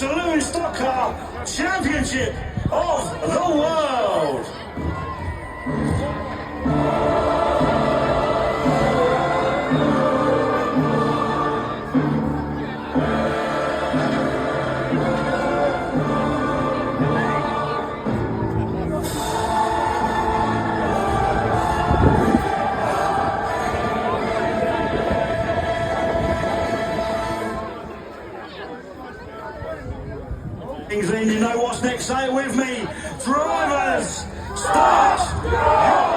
Saloon Stock Car Championship of the World. England, you know what's next, say it with me. Drivers, start your